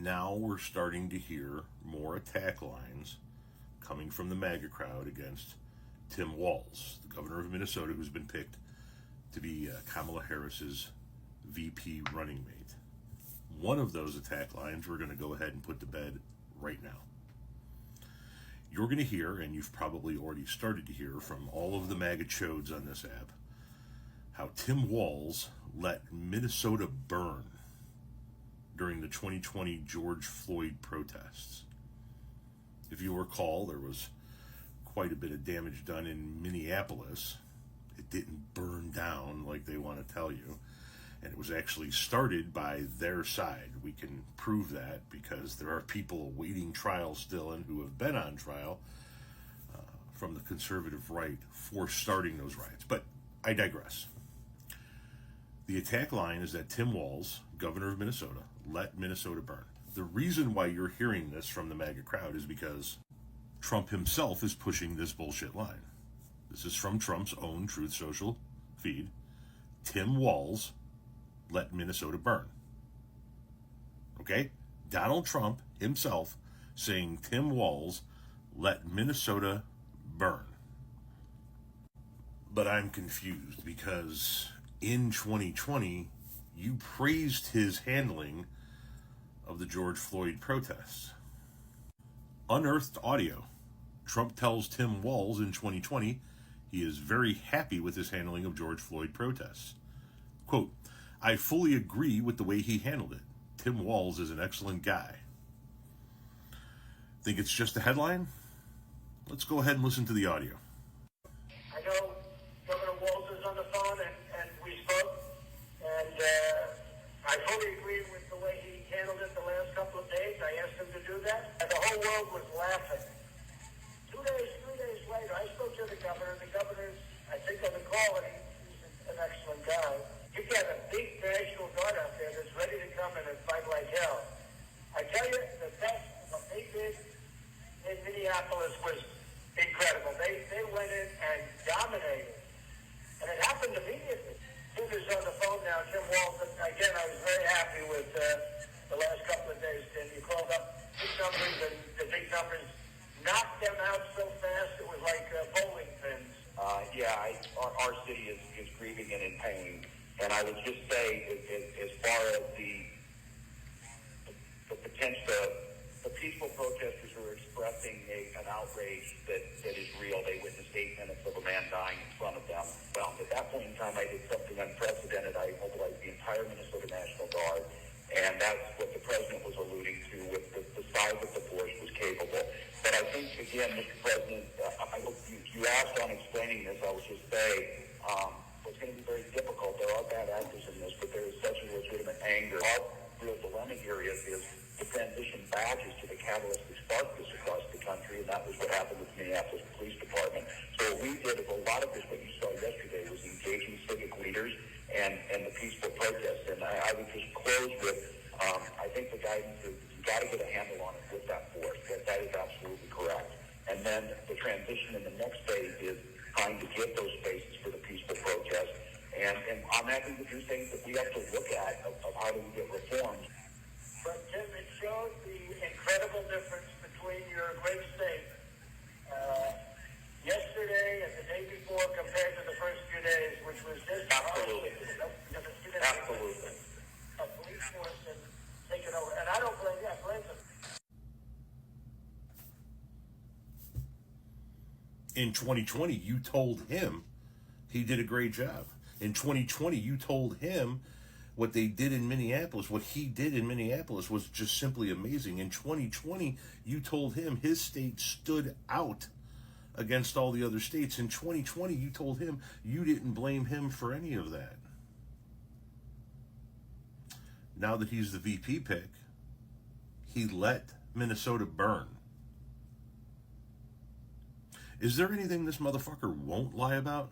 now we're starting to hear more attack lines coming from the MAGA crowd against Tim Walz, the governor of Minnesota, who's been picked to be Kamala Harris's VP running mate. One of those attack lines we're going to go ahead and put to bed right now. You're going to hear, and you've probably already started to hear from all of the MAGA chodes on this app, how Tim Walz let Minnesota burn during the 2020 George Floyd protests. If you recall, there was quite a bit of damage done in Minneapolis. It didn't burn down like they want to tell you. And it was actually started by their side. We can prove that because there are people awaiting trial still and who have been on trial from the conservative right for starting those riots. But I digress. The attack line is that Tim Walz, governor of Minnesota, let Minnesota burn. The reason why you're hearing this from the MAGA crowd is because Trump himself is pushing this bullshit line. This is from Trump's own Truth Social feed. Tim Walz let Minnesota burn. Okay? Donald Trump himself saying Tim Walz let Minnesota burn. But I'm confused because in 2020, you praised his handling of the George Floyd protests. Unearthed audio. Trump tells Tim Walz in 2020 he is very happy with his handling of George Floyd protests. Quote, I fully agree with the way he handled it. Tim Walz is an excellent guy. Think it's just a headline? Let's go ahead and listen to the audio. I know Governor Walz is on the phone and we spoke, and I fully agree with the way he handled it the last couple of days. I asked him to do that, and the whole world was laughing. 3 days later, I spoke to the governor. The governor's, I think on the call, and he's an excellent guy. You've got a big National Guard out there that's ready to come in and fight like hell. I tell you, the best, what they did in Minneapolis was incredible. They went in and dominated. And it happened immediately. Tim is on the phone now. Tim Walz, again, I was very happy with the last couple of days, Tim. You called up big numbers, and the big numbers knocked them out so fast, it was like bowling pins. Our city is grieving and in pain. And I would just say, as far as the potential, the peaceful protesters who are expressing an outrage that is real. They witnessed 8 minutes of a man dying in front of them. Well, at that point in time, I did something unprecedented. I mobilized the entire Minnesota National Guard, and that's what the president was alluding to with the size of the force was capable. But I think, again, Mr. President, you asked on explaining this, I would just say, it's going to be very difficult. There are bad actors in this, but there is such a legitimate anger. Our real dilemma here is to transition badges to the catalyst that sparked this across the country, and that was what happened with the Minneapolis Police Department. So what we did is a lot of this, what you saw yesterday, was engaging civic leaders and the peaceful protests. And I would just close with, I think the guidance is you've got to get a handle on it with that force. That is absolutely correct. And then the transition in the next phase is trying to get those spaces for the peaceful protest. And on that, we would do things that we have to look at of how do we get reforms. But Tim, it showed the incredible difference between your great state yesterday and the day before compared to the first few days, which was just absolutely. Absolutely. A police force and taking over. And I don't blame you, I blame them. In 2020, you told him he did a great job. In 2020, you told him what they did in Minneapolis, what he did in Minneapolis was just simply amazing. In 2020, you told him his state stood out against all the other states. In 2020, you told him you didn't blame him for any of that. Now that he's the VP pick, he let Minnesota burn. Is there anything this motherfucker won't lie about?